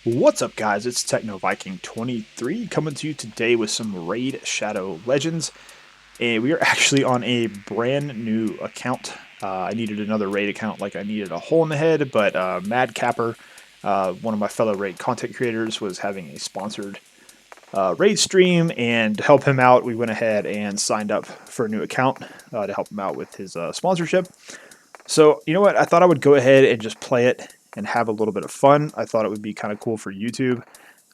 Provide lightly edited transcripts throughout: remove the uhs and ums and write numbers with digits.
What's up, guys? It's Techno Viking 23 coming to you today with some Raid Shadow Legends. And we are actually on a brand new account. I needed another Raid account like I needed a hole in the head, but Madcapper, one of my fellow Raid content creators, was having a sponsored Raid stream, and to help him out, we went ahead and signed up for a new account to help him out with his sponsorship. So, you know what? I thought I would go ahead and just play it and have a little bit of fun. I thought it would be kind of cool for YouTube.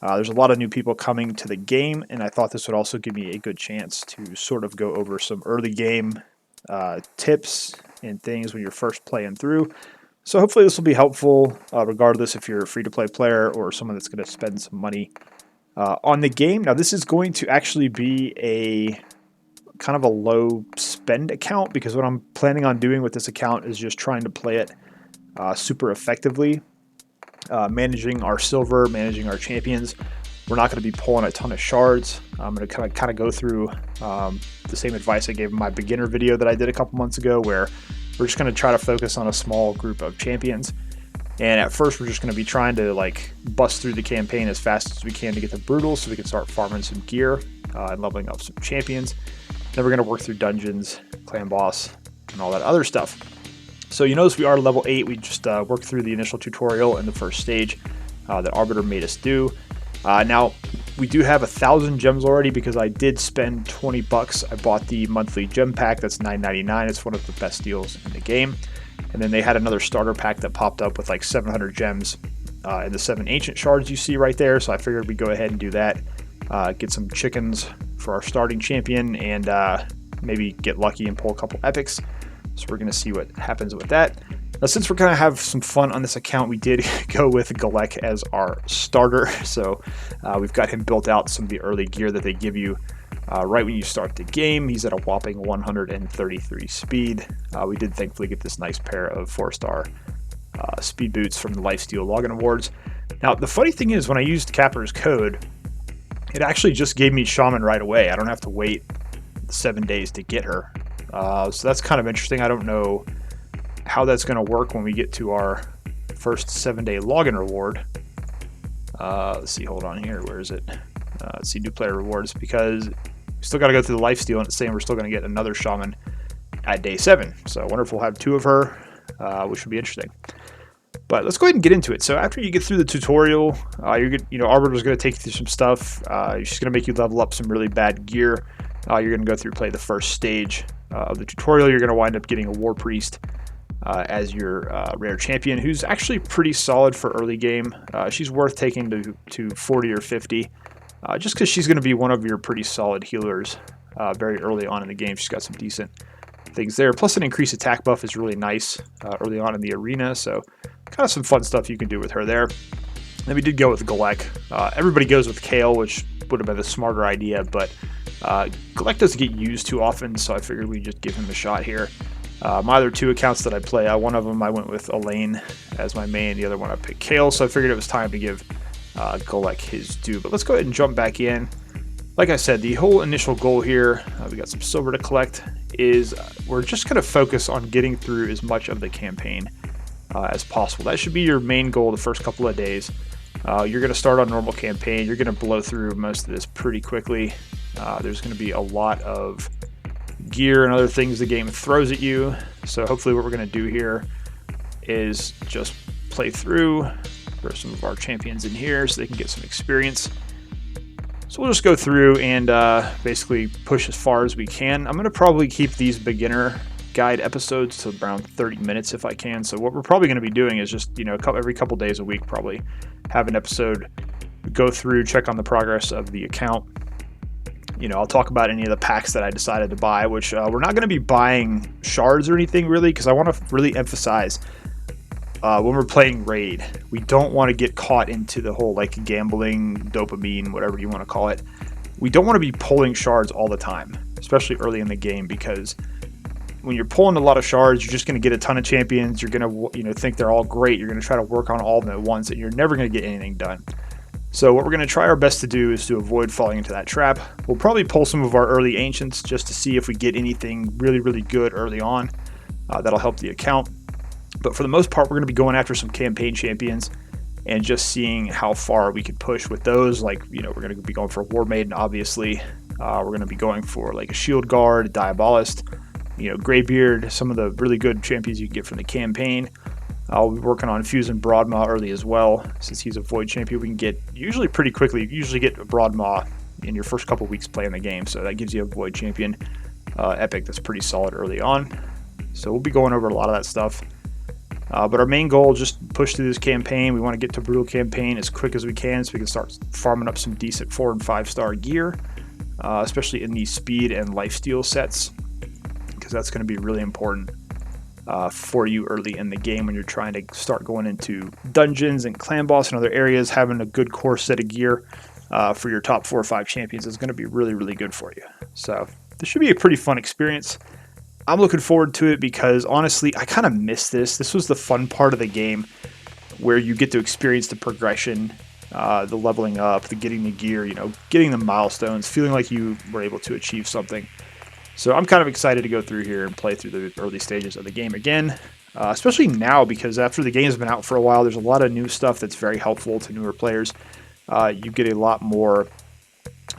There's a lot of new people coming to the game, and I thought this would also give me a good chance to sort of go over some early game tips and things when you're first playing through. So hopefully this will be helpful, regardless if you're a free-to-play player or someone that's going to spend some money on the game. Now, this is going to actually be a kind of a low spend account, because what I'm planning on doing with this account is just trying to play it super effectively, managing our silver, managing our champions. We're not going to be pulling a ton of shards. I'm going to kind of go through the same advice I gave in my beginner video that I did a couple months ago, where we're just going to try to focus on a small group of champions. And at first, we're just going to be trying to like bust through the campaign as fast as we can to get the brutals, so we can start farming some gear and leveling up some champions. Then we're going to work through dungeons, clan boss, and all that other stuff. So you notice we are level 8. We just worked through the initial tutorial in the first stage that Arbiter made us do. Now, we do have 1,000 gems already because I did spend 20 bucks. I bought the monthly gem pack. That's $9.99. It's one of the best deals in the game. And then they had another starter pack that popped up with like 700 gems and the 7 ancient shards you see right there. So I figured we'd go ahead and do that. Get some chickens for our starting champion, and maybe get lucky and pull a couple epics. So we're going to see what happens with that. Now, since we're going to have some fun on this account, we did go with Galek as our starter. So we've got him built out some of the early gear that they give you right when you start the game. He's at a whopping 133 speed. We did thankfully get this nice pair of 4-star speed boots from the Lifesteal login awards. Now, the funny thing is, when I used Capper's code, it actually just gave me Shaman right away. I don't have to wait 7 days to get her. So that's kind of interesting. I don't know how that's going to work when we get to our first 7-day login reward. Let's see, hold on here. Where is it? Let's see, new player rewards, because we still got to go through the Lifesteal, and it's saying we're still going to get another Shaman at day 7. So I wonder if we'll have 2 of her, which would be interesting. But let's go ahead and get into it. So after you get through the tutorial, Arbiter's going to take you through some stuff. She's going to make you level up some really bad gear. You're going to go through play the first stage of the tutorial. You're going to wind up getting a War Priest as your rare champion, who's actually pretty solid for early game. She's worth taking to 40 or 50, just because she's going to be one of your pretty solid healers very early on in the game. She's got some decent things there. Plus, an increased attack buff is really nice early on in the arena, so kind of some fun stuff you can do with her there. Then we did go with Galek. Everybody goes with Kale, which would have been the smarter idea, but Galek doesn't get used too often, so I figured we'd just give him a shot here. My other 2 accounts that I play, one of them I went with Elaine as my main, the other one I picked Kale, so I figured it was time to give Galek his due. But let's go ahead and jump back in. Like I said, the whole initial goal here, we got some silver to collect, is we're just going to focus on getting through as much of the campaign as possible. That should be your main goal the first couple of days. You're going to start on normal campaign. You're going to blow through most of this pretty quickly. There's going to be a lot of gear and other things the game throws at you. So hopefully what we're going to do here is just play through, throw some of our champions in here so they can get some experience. So we'll just go through and basically push as far as we can. I'm going to probably keep these beginner guide episodes to around 30 minutes if I can. So what we're probably going to be doing is just, every couple days a week, probably have an episode, go through, check on the progress of the account. I'll talk about any of the packs that I decided to buy, which we're not going to be buying shards or anything really, because I want to really emphasize when we're playing Raid, we don't want to get caught into the whole like gambling, dopamine, whatever you want to call it. We don't want to be pulling shards all the time, especially early in the game, because when you're pulling a lot of shards, you're just going to get a ton of champions. You're going to think they're all great. You're going to try to work on all of them at once, and you're never going to get anything done. So what we're going to try our best to do is to avoid falling into that trap. We'll probably pull some of our early ancients just to see if we get anything really, really good early on. That'll help the account. But for the most part, we're going to be going after some campaign champions. and just seeing how far we could push with those. Like, you know, we're going to be going for War Maiden, obviously. We're going to be going for like a Shield Guard, a Diabolist, you know, Greybeard, some of the really good champions you can get from the campaign. I'll be working on Fusing Broadmaw early as well. Since he's a Void champion, we can get usually pretty quickly. You usually get a Broadmaw in your first couple weeks playing the game, so that gives you a Void champion epic that's pretty solid early on. So we'll be going over a lot of that stuff. But our main goal, just push through this campaign. We want to get to Brutal Campaign as quick as we can so we can start farming up some decent 4 and 5 star gear, especially in these speed and lifesteal sets, because that's going to be really important for you early in the game when you're trying to start going into dungeons and clan boss and other areas. Having a good core set of gear for your top 4 or 5 champions is going to be really, really good for you. So this should be a pretty fun experience. I'm looking forward to it because, honestly, I kind of miss this. This was the fun part of the game where you get to experience the progression, the leveling up, the getting the gear, you know, getting the milestones, feeling like you were able to achieve something. So I'm kind of excited to go through here and play through the early stages of the game again, especially now because after the game's been out for a while, there's a lot of new stuff that's very helpful to newer players. You get a lot more,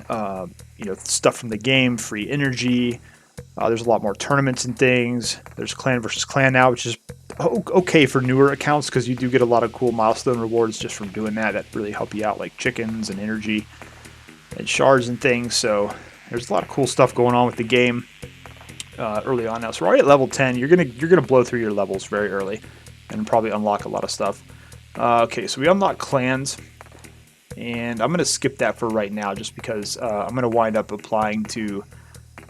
you know, stuff from the game, free energy. There's a lot more tournaments and things. There's clan versus clan now, which is okay for newer accounts because you do get a lot of cool milestone rewards just from doing that really help you out, like chickens and energy and shards and things. So there's a lot of cool stuff going on with the game early on now. So we're already at level 10. You're gonna blow through your levels very early and probably unlock a lot of stuff. Okay, so we unlock clans, and I'm gonna skip that for right now just because I'm gonna wind up applying to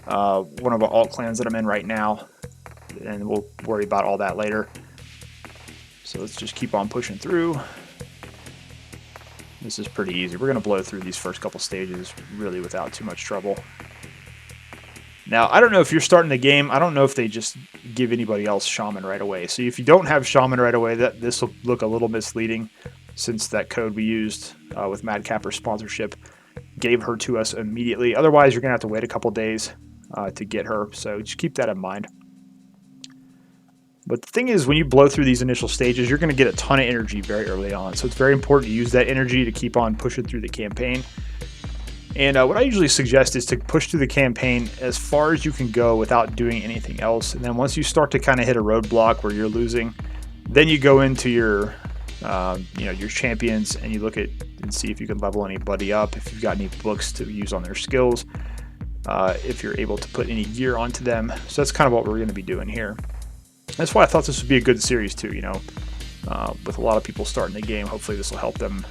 one of our alt clans that I'm in right now, and we'll worry about all that later. So let's just keep on pushing through. This is pretty easy. We're going to blow through these first couple stages really without too much trouble. Now, I don't know if you're starting the game, I don't know if they just give anybody else Shaman right away. So if you don't have Shaman right away, this will look a little misleading, since that code we used with Madcapper sponsorship gave her to us immediately. Otherwise, you're going to have to wait a couple days to get her, so just keep that in mind. But the thing is, when you blow through these initial stages, you're going to get a ton of energy very early on, so it's very important to use that energy to keep on pushing through the campaign. And what I usually suggest is to push through the campaign as far as you can go without doing anything else, and then once you start to kind of hit a roadblock where you're losing, then you go into your you know, your champions, and you look at and see if you can level anybody up, if you've got any books to use on their skills, if you're able to put any gear onto them. So that's kind of what we're going to be doing here. That's why I thought this would be a good series too, you know, with a lot of people starting the game. Hopefully this will help them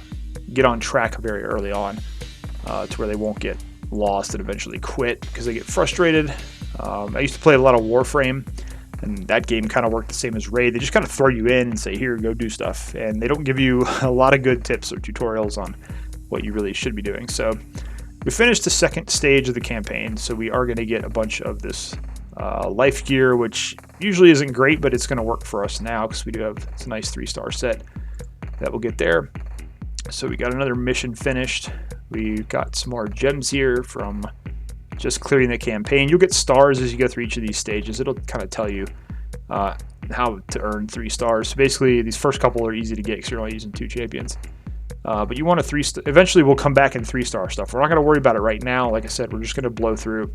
get on track very early on, to where they won't get lost and eventually quit because they get frustrated. I used to play a lot of Warframe, and that game kind of worked the same as Raid. They just kind of throw you in and say, here, go do stuff, and they don't give you a lot of good tips or tutorials on what you really should be doing. So we finished the second stage of the campaign, so we are going to get a bunch of this life gear, which usually isn't great, but it's going to work for us now because we do have, it's a nice 3-star set that we'll get there. So we got another mission finished. We got some more gems here from just clearing the campaign. You'll get stars as you go through each of these stages. It'll kind of tell you how to earn 3 stars. So basically, these first couple are easy to get because you're only using 2 champions. But you want a 3-star. Eventually, we'll come back in 3-star stuff. We're not going to worry about it right now. Like I said, we're just going to blow through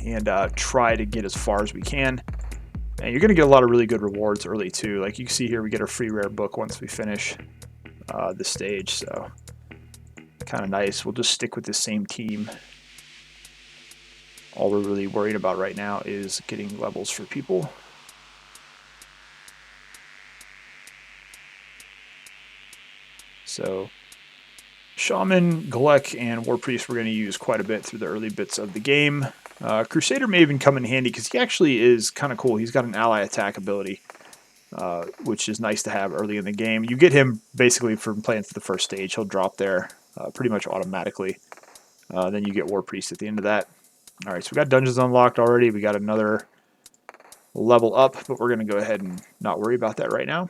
and try to get as far as we can. And you're going to get a lot of really good rewards early too. Like you can see here, we get a free rare book once we finish the stage. So kind of nice. We'll just stick with the same team. All we're really worried about right now is getting levels for people. So Shaman, Golek, and War Priest we're going to use quite a bit through the early bits of the game. Crusader may even come in handy because he actually is kind of cool. He's got an ally attack ability, which is nice to have early in the game. You get him basically from playing through the first stage. He'll drop there pretty much automatically. Then you get War Priest at the end of that. Alright, so we got dungeons unlocked already. We got another level up, but we're going to go ahead and not worry about that right now.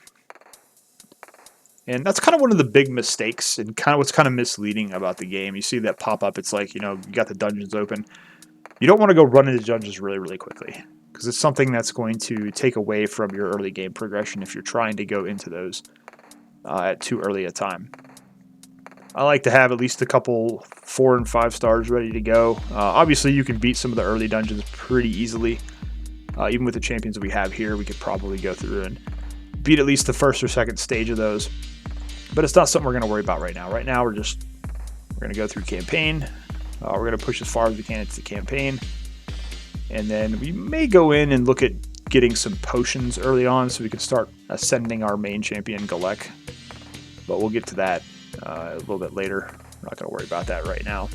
And that's kind of one of the big mistakes and kind of what's kind of misleading about the game. You see that pop up, it's like, you know, you got the dungeons open. You don't want to go run into dungeons really, really quickly because it's something that's going to take away from your early game progression if you're trying to go into those. at too early a time. I like to have at least a couple 4 and 5 stars ready to go. Obviously, you can beat some of the early dungeons pretty easily. Even with the champions we have here, we could probably go through and beat at least the first or second stage of those. But it's not something we're going to worry about right now. Right now, we're going to go through campaign. We're going to push as far as we can into the campaign. And then we may go in and look at getting some potions early on so we can start ascending our main champion, Galek. But we'll get to that a little bit later. We're not going to worry about that right now.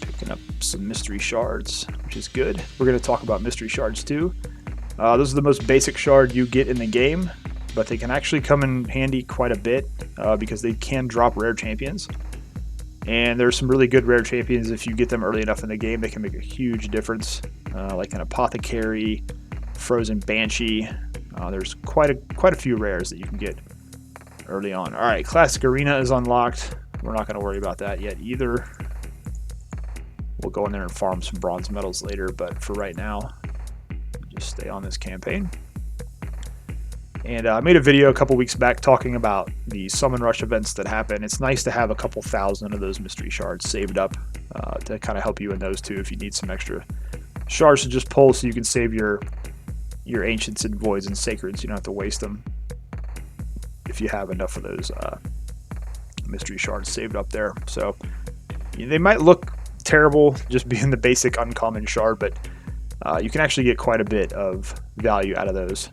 Picking up some mystery shards, which is good. We're going to talk about mystery shards too. Those are the most basic shard you get in the game, but they can actually come in handy quite a bit because they can drop rare champions. And there's some really good rare champions. If you get them early enough in the game, they can make a huge difference, like an Apothecary, Frozen Banshee. There's quite a few rares that you can get early on. All right, Classic Arena is unlocked. We're not going to worry about that yet either. We'll go in there and farm some bronze medals later, but for right now, just stay on this campaign. And I made a video a couple weeks back talking about the Summon Rush events that happen. It's nice to have a couple thousand of those mystery shards saved up to kind of help you in those too if you need some extra shards to just pull so you can save your ancients and voids and sacreds. You don't have to waste them if you have enough of those mystery shards saved up there. So they might look terrible just being the basic uncommon shard, but you can actually get quite a bit of value out of those.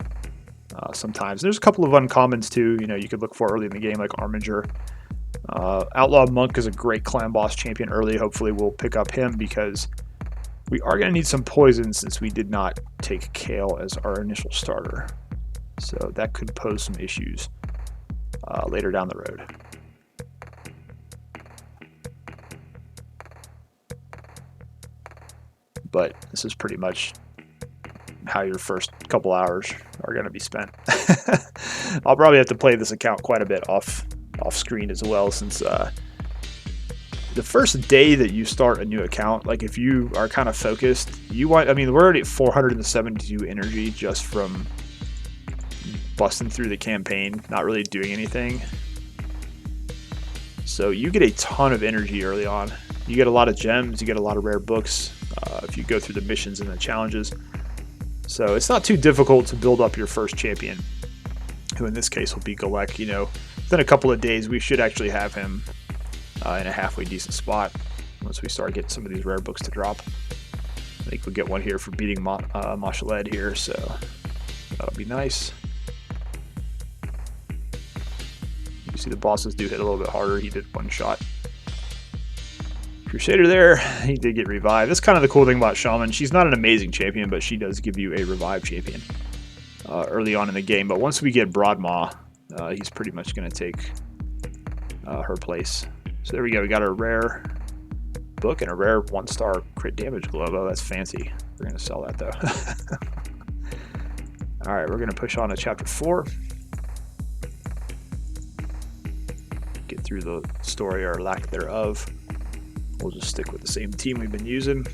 Sometimes there's a couple of uncommons too. You could look for early in the game, like Armiger. Outlaw Monk is a great clan boss champion early. Hopefully we'll pick up him because we are going to need some poison since we did not take Kale as our initial starter. So that could pose some issues later down the road. But this is pretty much how your first couple hours are going to be spent. I'll probably have to play this account quite a bit off screen as well, since the first day that you start a new account, like if you are kind of focused, we're already at 472 energy just from busting through the campaign, not really doing anything. So you get a ton of energy early on. You get a lot of gems, you get a lot of rare books if you go through the missions and the challenges. So it's not too difficult to build up your first champion, who in this case will be Galek. Within a couple of days we should actually have him in a halfway decent spot once we start getting some of these rare books to drop. I think we'll get one here for beating Mashaled here, so that'll be nice. You see the bosses do hit a little bit harder. He did one shot. Crusader there, he did get revived. That's kind of the cool thing about Shaman. She's not an amazing champion, but she does give you a revive champion early on in the game. But once we get Broadmaw, he's pretty much going to take her place. So there we go. We got a rare book and a rare 1-star crit damage glove. Oh, that's fancy. We're going to sell that though. All right, we're going to push on to chapter 4. Get through the story or lack thereof. We'll just stick with the same team we've been using.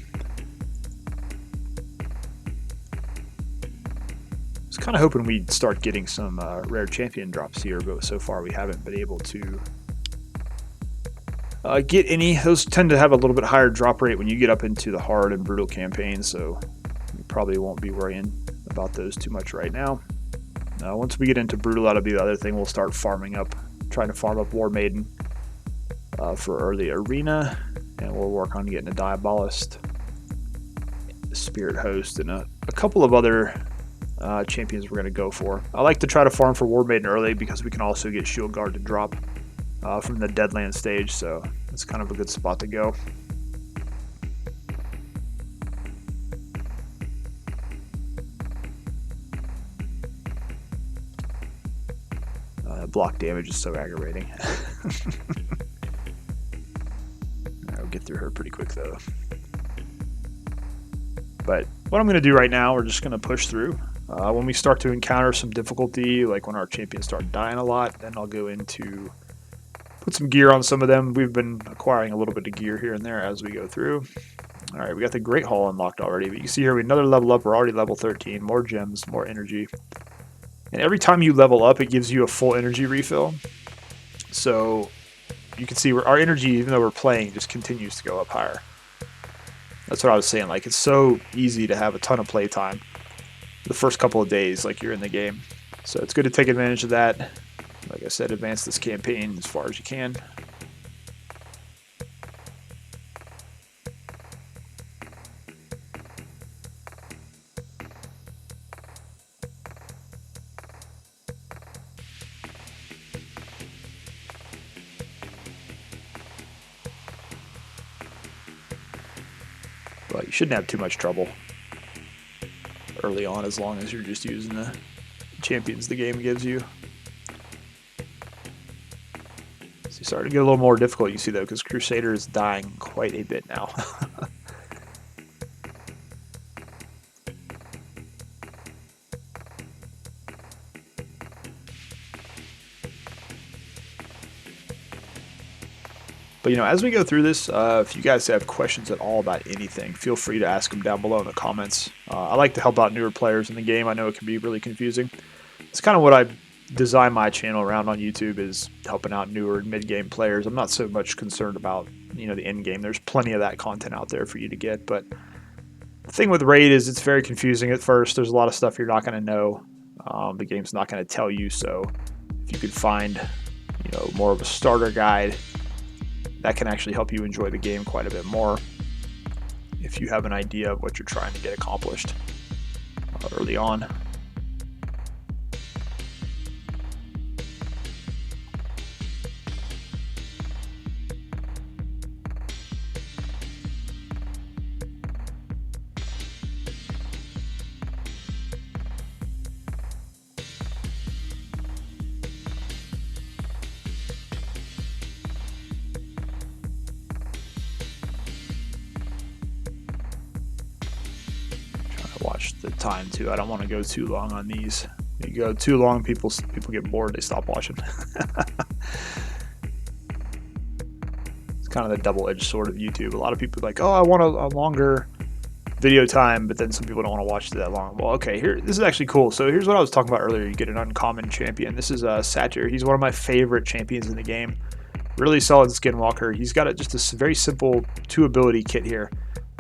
I was kind of hoping we'd start getting some rare champion drops here, but so far we haven't been able to get any. Those tend to have a little bit higher drop rate when you get up into the hard and brutal campaigns, so we probably won't be worrying about those too much right now. Once we get into brutal, that'll be the other thing. We'll start farming up, trying to farm up War Maiden for early arena. And we'll work on getting a Diabolist, Spirit Host, and a couple of other champions we're going to go for. I like to try to farm for War Maiden early because we can also get Shield Guard to drop from the Deadland stage, so it's kind of a good spot to go. Block damage is so aggravating. I'll get through her pretty quick though. But what I'm going to do right now, we're just going to push through. When we start to encounter some difficulty, like when our champions start dying a lot, then I'll go into put some gear on some of them. We've been acquiring a little bit of gear here and there as we go through. All right, we got the Great Hall unlocked already, but you can see here we another level up. We're already level 13, more gems, more energy. And every time you level up, it gives you a full energy refill. So you can see our energy, even though we're playing, just continues to go up higher. That's what I was saying. Like, it's so easy to have a ton of playtime the first couple of days, like you're in the game. So it's good to take advantage of that. Like I said, advance this campaign as far as you can. But you shouldn't have too much trouble early on, as long as you're just using the champions the game gives you. So you start to get a little more difficult, you see, though, because Crusader is dying quite a bit now. But, you know, as we go through this, if you guys have questions at all about anything, feel free to ask them down below in the comments. I like to help out newer players in the game. I know it can be really confusing. It's kind of what I design my channel around on YouTube, is helping out newer and mid-game players. I'm not so much concerned about, you know, the end game. There's plenty of that content out there for you to get. But the thing with Raid is it's very confusing at first. There's a lot of stuff you're not going to know. The game's not going to tell you. So if you could find, you know, more of a starter guide, that can actually help you enjoy the game quite a bit more if you have an idea of what you're trying to get accomplished early on. Watch the time too. I don't want to go too long on these. If you go too long, people get bored. They stop watching. It's kind of the double-edged sword of YouTube. A lot of people are like, oh, I want a longer video time, but then some people don't want to watch it that long. Well, okay, this is actually cool. So here's what I was talking about earlier. You get an uncommon champion. This is Satyr. He's one of my favorite champions in the game. Really solid skinwalker. He's got just a very simple 2-ability kit here.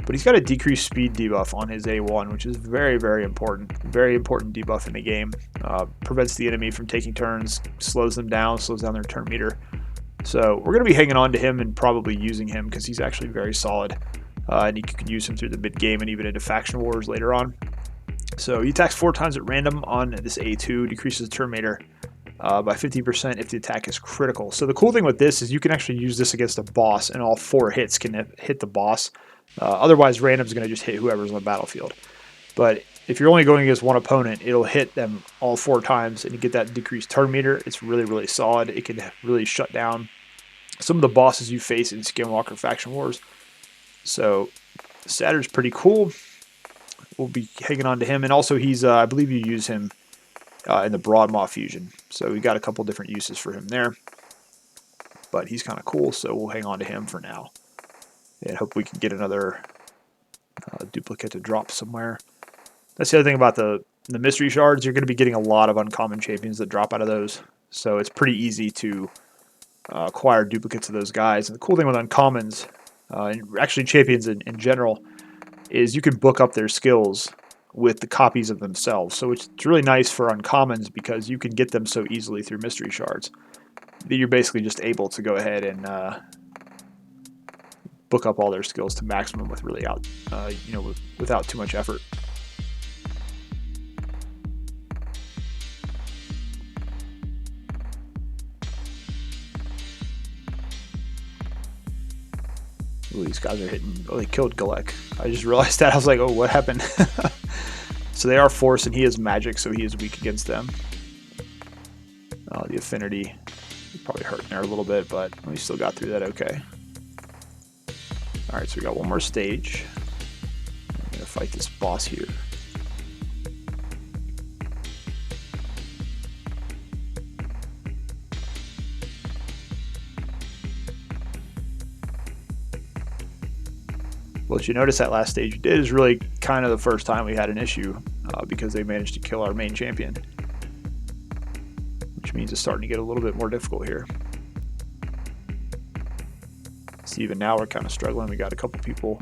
But he's got a decreased speed debuff on his A1, which is very, very important. Very important debuff in the game. Prevents the enemy from taking turns, slows them down, slows down their turn meter. So we're going to be hanging on to him and probably using him because he's actually very solid. And you can use him through the mid-game and even into faction wars later on. So he attacks 4 times at random on this A2, decreases the turn meter by 50% if the attack is critical. So the cool thing with this is you can actually use this against a boss, and all 4 hits can hit the boss. Otherwise, random is going to just hit whoever's on the battlefield. But if you're only going against one opponent, it'll hit them all 4 times, and you get that decreased turn meter. It's really, really solid. It can really shut down some of the bosses you face in Skinwalker Faction Wars. So Satyr's pretty cool. We'll be hanging on to him. And also, he's I believe you use him in the Broadmaw fusion. So we got a couple different uses for him there. But he's kind of cool, so we'll hang on to him for now. And hope we can get another duplicate to drop somewhere. That's the other thing about the mystery shards. You're going to be getting a lot of uncommon champions that drop out of those. So it's pretty easy to acquire duplicates of those guys. And the cool thing with uncommons, and actually champions in general, is you can book up their skills with the copies of themselves. So it's really nice for uncommons because you can get them so easily through mystery shards that you're basically just able to go ahead and book up all their skills to maximum with really without too much effort. Ooh, these guys are hitting. Oh, they killed Galek. I just realized that. I was like, oh, what happened? So they are force, and he is magic, so he is weak against them. The affinity probably hurting there a little bit, but we still got through that okay. Alright, so we got one more stage. I'm going to fight this boss here. What you notice that last stage you did is really kind of the first time we had an issue because they managed to kill our main champion. which means it's starting to get a little bit more difficult here. So even now we're kind of struggling. We got a couple people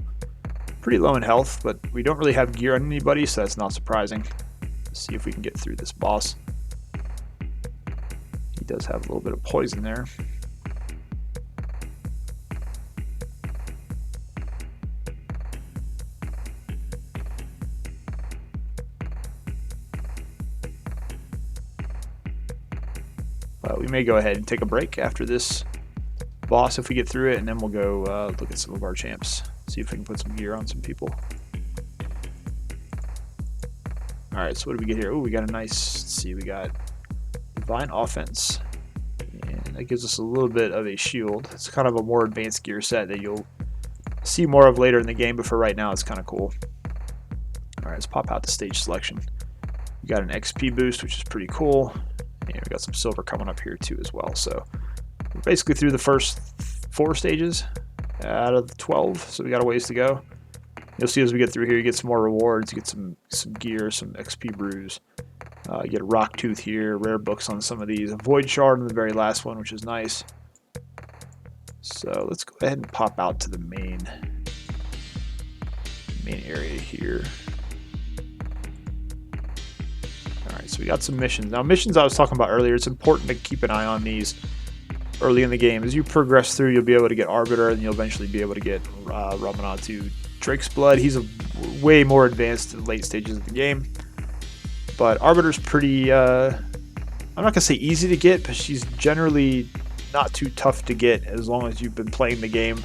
pretty low in health, but we don't really have gear on anybody, so that's not surprising. Let's see if we can get through this boss. He does have a little bit of poison there. We may go ahead and take a break after this boss if we get through it, and then we'll go look at some of our champs, see if we can put some gear on some people. Alright, so what do we get here? Oh, we got a nice, let's see, we got Divine Offense, and that gives us a little bit of a shield. It's kind of a more advanced gear set that you'll see more of later in the game, but for right now it's kind of cool. Alright, let's pop out the stage selection. We got an XP boost, which is pretty cool. And we got some silver coming up here too as well. So we're basically through the first 4 stages out of the 12, so we got a ways to go. You'll see as we get through here, you get some more rewards, you get some gear, some XP brews. You get a rock tooth here, rare books on some of these, a void shard on the very last one, which is nice. So let's go ahead and pop out to the main area here. Alright, so we got some missions. Now, missions I was talking about earlier, it's important to keep an eye on these early in the game. As you progress through, you'll be able to get Arbiter, and you'll eventually be able to get Ramanatu Drake's Blood. He's a way more advanced in the late stages of the game. But Arbiter's pretty, I'm not going to say easy to get, but she's generally not too tough to get as long as you've been playing the game.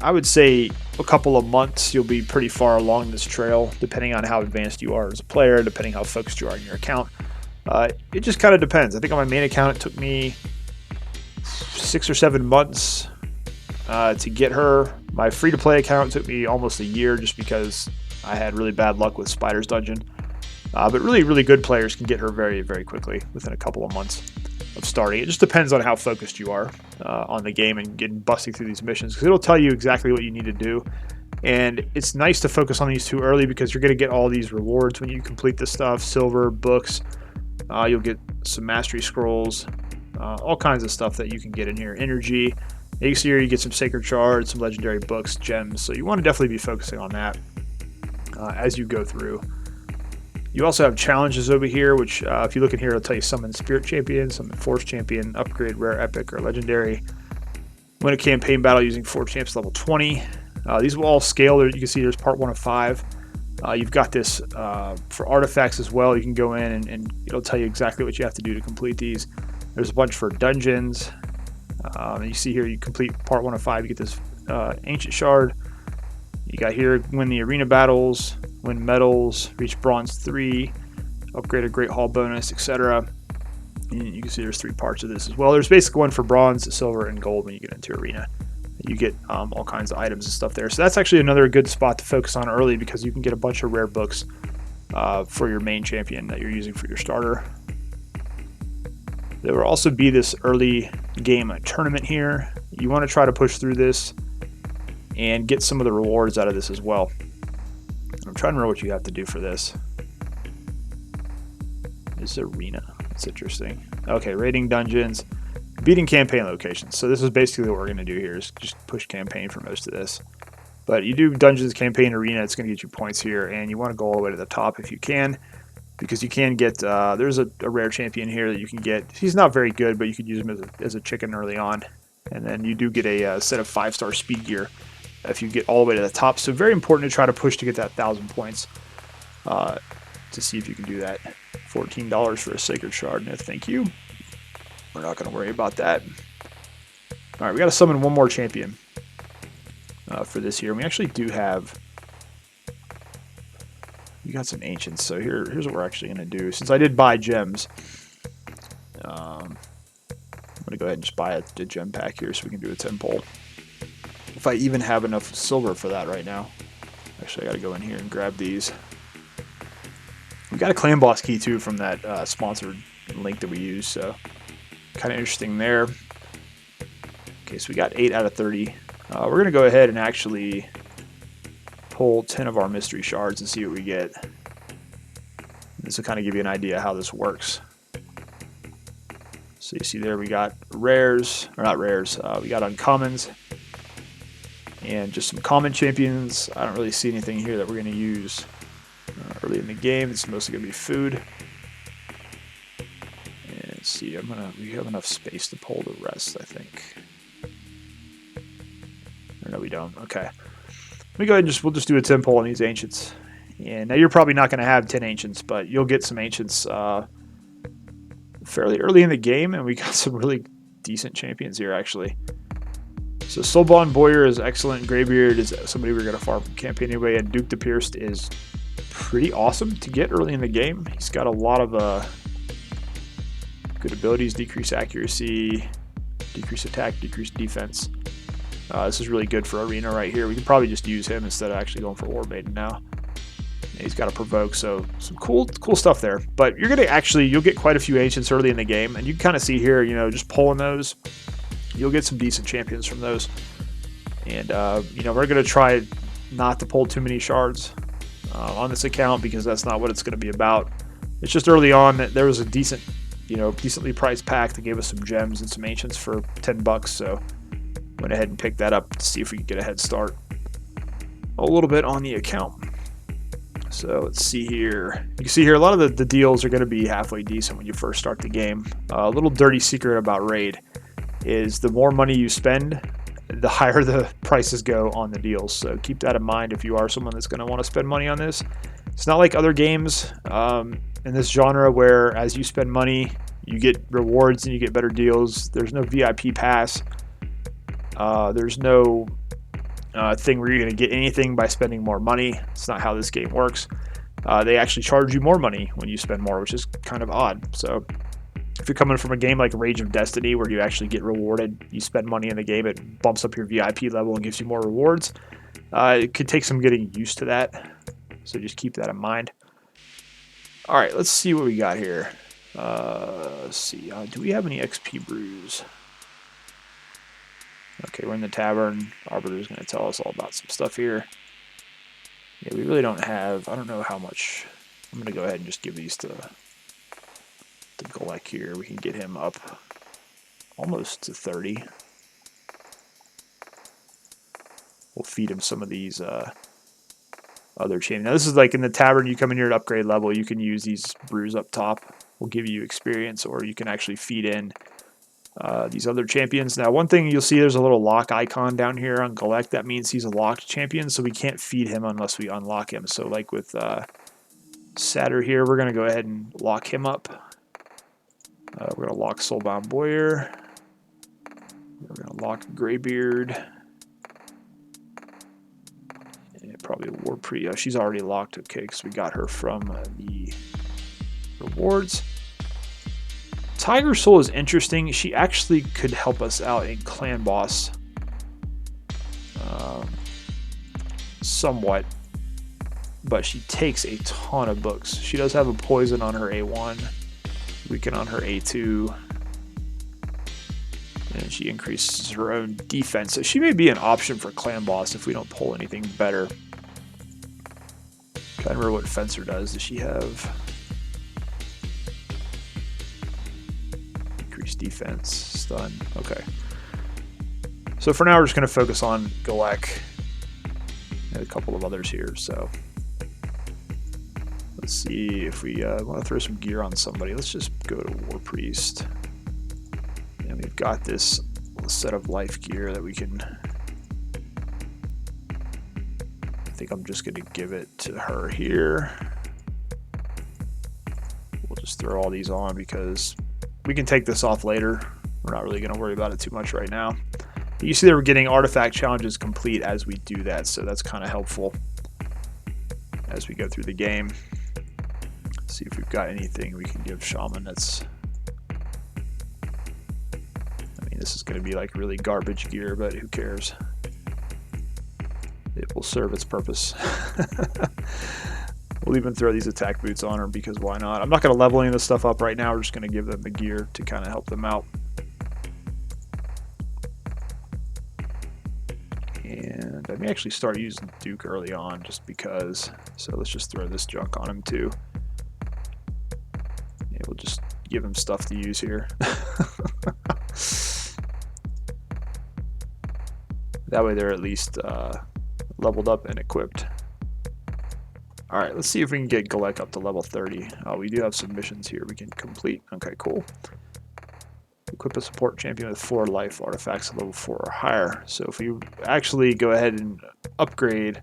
I would say a couple of months you'll be pretty far along this trail, depending on how advanced you are as a player, depending how focused you are on your account. It just kind of depends. I think on my main account it took me 6 or 7 months to get her. My free-to-play account took me almost a year just because I had really bad luck with Spider's Dungeon. But really, really good players can get her very, very quickly within a couple of months of starting. It just depends on how focused you are on the game and getting busting through these missions, because it'll tell you exactly what you need to do. And it's nice to focus on these too early because you're going to get all these rewards when you complete this stuff. Silver, books, you'll get some mastery scrolls, all kinds of stuff that you can get in here. Energy. You see here you get some sacred shards, some legendary books, gems. So you want to definitely be focusing on that as you go through. You also have challenges over here, which if you look in here, it'll tell you summon Spirit Champion, summon Force Champion, upgrade Rare Epic or Legendary, win a campaign battle using 4 champs level 20. These will all scale. You can see there's part 1 of 5. You've got this for artifacts as well. You can go in and it'll tell you exactly what you have to do to complete these. There's a bunch for dungeons. And you see here, you complete part 1 of 5, you get this Ancient Shard. You got here, win the arena battles, win medals, reach bronze 3, upgrade a Great Hall bonus, etc. And you can see there's 3 parts of this as well. There's basically one for bronze, silver, and gold when you get into arena. You get all kinds of items and stuff there. So that's actually another good spot to focus on early because you can get a bunch of rare books for your main champion that you're using for your starter. There will also be this early game tournament here. You want to try to push through this and get some of the rewards out of this as well. I'm trying to remember what you have to do for this. This arena. That's interesting. Okay, raiding dungeons, beating campaign locations. So this is basically what we're going to do here, is just push campaign for most of this. But you do dungeons, campaign, arena, it's going to get you points here, and you want to go all the way to the top if you can, because you can get, there's a rare champion here that you can get. He's not very good, but you could use him as a chicken early on. And then you do get a set of 5-star speed gear if you get all the way to the top. So very important to try to push to get that 1,000 points to see if you can do that. $14 for a sacred shard. No, thank you. We're not going to worry about that. All right, we got to summon one more champion for this here. We actually do have... We got some ancients, so here's what we're actually going to do. Since I did buy gems, I'm going to go ahead and just buy a gem pack here so we can do a 10 pull. If I even have enough silver for that right now. Actually, I got to go in here and grab these. We got a clan boss key too from that sponsored link that we used, so kind of interesting there. Okay, so we got 8 out of 30. We're going to go ahead and actually pull 10 of our mystery shards and see what we get. This will kind of give you an idea how this works. So you see there we got rares, or not rares, we got uncommons. And just some common champions. I don't really see anything here that we're going to use early in the game. It's mostly going to be food. And let's see, we have enough space to pull the rest, I think. Or no, we don't. Okay. Let me go ahead and we'll just do a 10 pull on these ancients. And now you're probably not going to have 10 ancients, but you'll get some ancients fairly early in the game, and we got some really decent champions here, actually. So Soulbond Boyer is excellent. Greybeard is somebody we're going to farm from campaign anyway, and Duke the Pierced is pretty awesome to get early in the game. He's got a lot of good abilities: decrease accuracy, decrease attack, decrease defense. This is really good for arena right here. We can probably just use him instead of actually going for War Maiden now. And he's got a provoke, so some cool stuff there. But you're gonna you'll get quite a few ancients early in the game, and you can kind of see here, you know, just pulling those. You'll get some decent champions from those. And, you know, we're going to try not to pull too many shards on this account because that's not what it's going to be about. It's just early on that there was a decently priced pack that gave us some gems and some ancients for 10 bucks. So went ahead and picked that up to see if we could get a head start a little bit on the account. So let's see here. You can see here a lot of the deals are going to be halfway decent when you first start the game. A little dirty secret about Raid is the more money you spend, the higher the prices go on the deals. So keep that in mind if you are someone that's going to want to spend money on this. It's not like other games in this genre where as you spend money, you get rewards and you get better deals. There's no VIP pass. There's no thing where you're going to get anything by spending more money. It's not how this game works. They actually charge you more money when you spend more, which is kind of odd. So if you're coming from a game like Rage of Destiny where you actually get rewarded, you spend money in the game, it bumps up your VIP level and gives you more rewards. It could take some getting used to that, so just keep that in mind. All right, let's see what we got here. Let's see, do we have any XP brews? Okay, we're in the tavern. Arbiter's going to tell us all about some stuff here. Yeah, we really don't have, I don't know how much. I'm going to go ahead and just give these to Golek here. We can get him up almost to 30. We'll feed him some of these other champions. Now this is like in the tavern, you come in here at upgrade level, you can use these brews up top. We'll give you experience, or you can actually feed in these other champions. Now one thing you'll see, there's a little lock icon down here on Golek. That means he's a locked champion, so we can't feed him unless we unlock him. So like with Satyr here, we're going to go ahead and lock him up. We're going to lock Soulbound Boyer. We're going to lock Greybeard. And probably War Priest. She's already locked, okay, because we got her from the rewards. Tiger Soul is interesting. She actually could help us out in Clan Boss. Somewhat. But she takes a ton of books. She does have a poison on her A1. Weaken on her A2, and she increases her own defense. So she may be an option for Clan Boss if we don't pull anything better. I'm trying to remember what Fencer does. Does she have increased defense, stun? Okay. So for now, we're just going to focus on Golek and a couple of others here. So let's see if we want to throw some gear on somebody. Let's just go to War Priest. And we've got this set of life gear that we can... I think I'm just going to give it to her here. We'll just throw all these on because we can take this off later. We're not really going to worry about it too much right now. You see that we're getting artifact challenges complete as we do that, so that's kind of helpful as we go through the game. See if we've got anything we can give Shaman that's... I mean, this is going to be like really garbage gear, but who cares? It will serve its purpose. We'll even throw these attack boots on her because why not? I'm not going to level any of this stuff up right now. We're just going to give them the gear to kind of help them out. And I may actually start using Duke early on just because. So let's just throw this junk on him too. Yeah, we'll just give them stuff to use here. That way they're at least leveled up and equipped. Alright, let's see if we can get Galek up to level 30. We do have some missions here we can complete. Okay, cool. Equip a support champion with 4 life artifacts at level 4 or higher. So if we actually go ahead and upgrade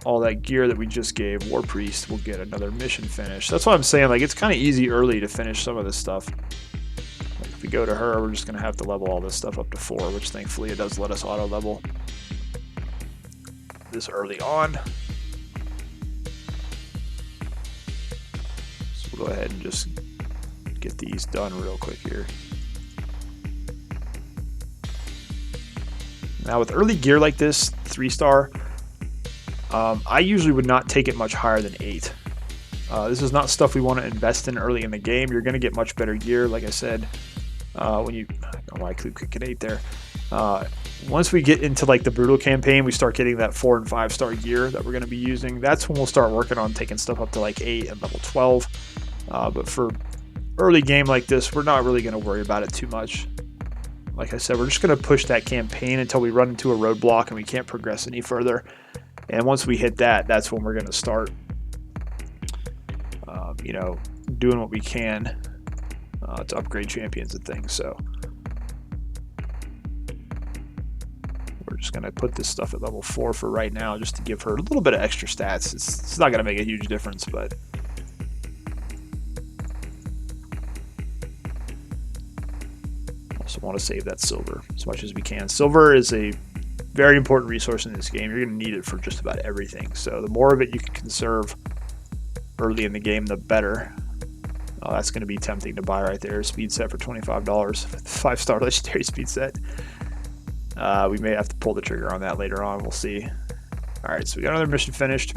all that gear that we just gave War Priest, we'll get another mission finished. That's what I'm saying, like, it's kind of easy early to finish some of this stuff. Like if we go to her, we're just going to have to level all this stuff up to 4, which thankfully it does let us auto level this early on. So we'll go ahead and just get these done real quick here. Now with early gear like this, 3-star, I usually would not take it much higher than 8. This is not stuff we want to invest in early in the game. You're going to get much better gear, like I said. When you, I don't know why I click an 8 there. Once we get into like the brutal campaign, we start getting that 4 and 5-star gear that we're going to be using. That's when we'll start working on taking stuff up to like 8 and level 12. But for early game like this, we're not really going to worry about it too much. Like I said, we're just going to push that campaign until we run into a roadblock and we can't progress any further. And once we hit that, that's when we're going to start, you know, doing what we can to upgrade champions and things. So we're just going to put this stuff at level 4 for right now, just to give her a little bit of extra stats. It's not going to make a huge difference, but also want to save that silver as much as we can. Silver is a very important resource in this game. You're going to need it for just about everything. So the more of it you can conserve early in the game, the better. Oh, that's going to be tempting to buy right there. Speed set for $25. 5-star legendary speed set. We may have to pull the trigger on that later on. We'll see. Alright, so we got another mission finished.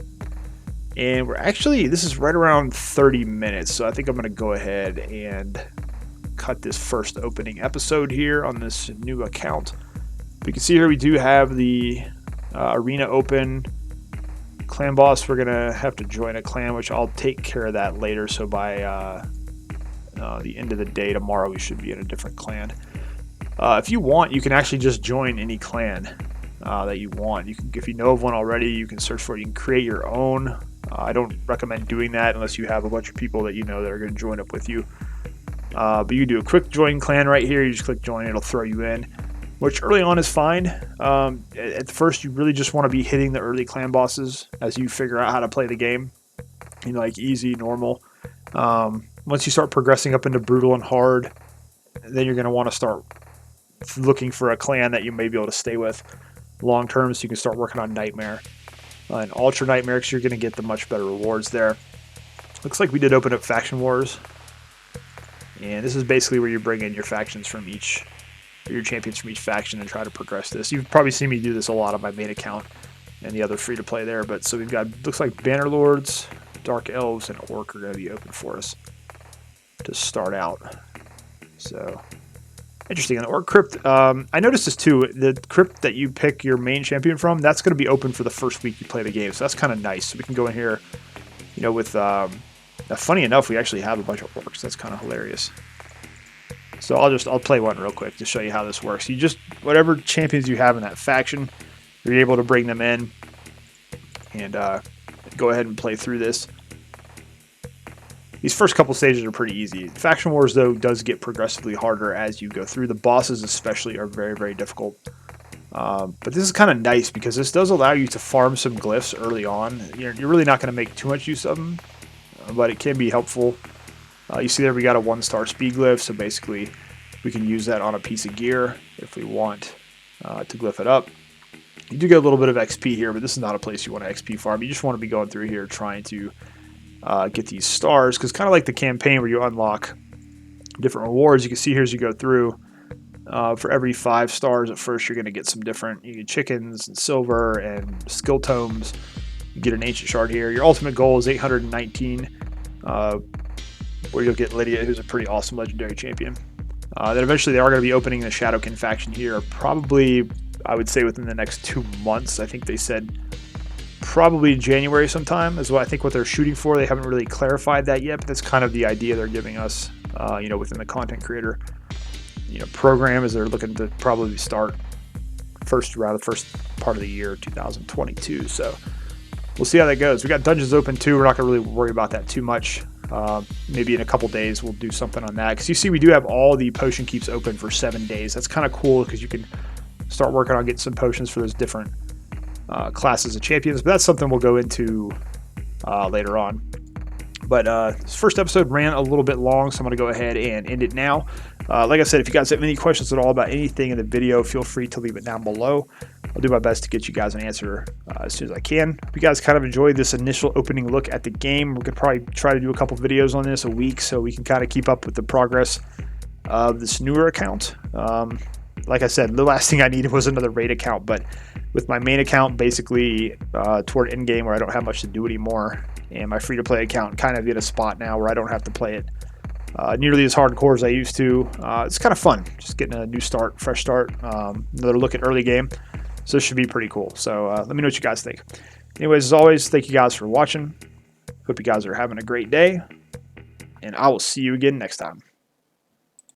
And we're actually, this is right around 30 minutes. So I think I'm going to go ahead and cut this first opening episode here on this new account. We can see here we do have the arena open. Clan boss, we're gonna have to join a clan, which I'll take care of that later. So by the end of the day tomorrow, we should be in a different clan. If you want, you can actually just join any clan that you want. You can, if you know of one already, you can search for it. You can create your own. I don't recommend doing that unless you have a bunch of people that you know that are going to join up with you. But you do a quick join clan right here. You just click join, it'll throw you in, which early on is fine. At first, you really just want to be hitting the early clan bosses as you figure out how to play the game. You know, like easy, normal. Once you start progressing up into brutal and hard, then you're going to want to start looking for a clan that you may be able to stay with long term, so you can start working on Nightmare. And Ultra Nightmare, because you're going to get the much better rewards there. Looks like we did open up Faction Wars. And this is basically where you bring in your factions from each, or your champions from each faction, and try to progress this. You've probably seen me do this a lot on my main account and the other free-to-play there. But so we've got, looks like Banner Lords, Dark Elves, and Orc are going to be open for us to start out. So interesting. On the Orc Crypt, I noticed this too. The crypt that you pick your main champion from, that's going to be open for the first week you play the game. So that's kind of nice. So we can go in here, you know, with... funny enough, we actually have a bunch of orcs. That's kind of hilarious. So I'll play one real quick to show you how this works. You just, whatever champions you have in that faction, you're able to bring them in and go ahead and play through this. These first couple stages are pretty easy. Faction Wars, though, does get progressively harder as you go through. The bosses especially are very, very difficult. But this is kind of nice because this does allow you to farm some glyphs early on. You're really not going to make too much use of them, but it can be helpful. You see there we got a 1-star speed glyph, so basically we can use that on a piece of gear if we want to glyph it up. You do get a little bit of XP here, but this is not a place you want to XP farm. You just want to be going through here trying to get these stars, because kind of like the campaign where you unlock different rewards, you can see here as you go through, for every 5 stars at first you're going to get some different, you get chickens and silver and skill tomes. You get an ancient shard here. Your ultimate goal is 819, where you'll get Lydia, who's a pretty awesome legendary champion. Then eventually they are going to be opening the Shadowkin faction here, probably, I would say, within the next 2 months. I think they said probably January sometime is what I think what they're shooting for. They haven't really clarified that yet, but that's kind of the idea they're giving us, within the content creator, program, is they're looking to probably start around the first part of the year 2022. So we'll see how that goes. We got dungeons open too. We're not gonna really worry about that too much. Maybe in a couple days we'll do something on that, because you see we do have all the potion keeps open for 7 days. That's kind of cool, because you can start working on getting some potions for those different classes of champions, but that's something we'll go into later on. But this first episode ran a little bit long, so I'm going to go ahead and end it now. Like I said, if you guys have any questions at all about anything in the video, feel free to leave it down below. I'll do my best to get you guys an answer as soon as I can. If you guys kind of enjoyed this initial opening look at the game, we're going to probably try to do a couple videos on this a week, so we can kind of keep up with the progress of this newer account. Like I said, the last thing I needed was another raid account, but with my main account basically toward end game where I don't have much to do anymore, and my free-to-play account kind of in a spot now where I don't have to play it nearly as hardcore as I used to. It's kind of fun, just getting a new start, fresh start, another look at early game. So this should be pretty cool. So let me know what you guys think. Anyways, as always, thank you guys for watching. Hope you guys are having a great day, and I will see you again next time.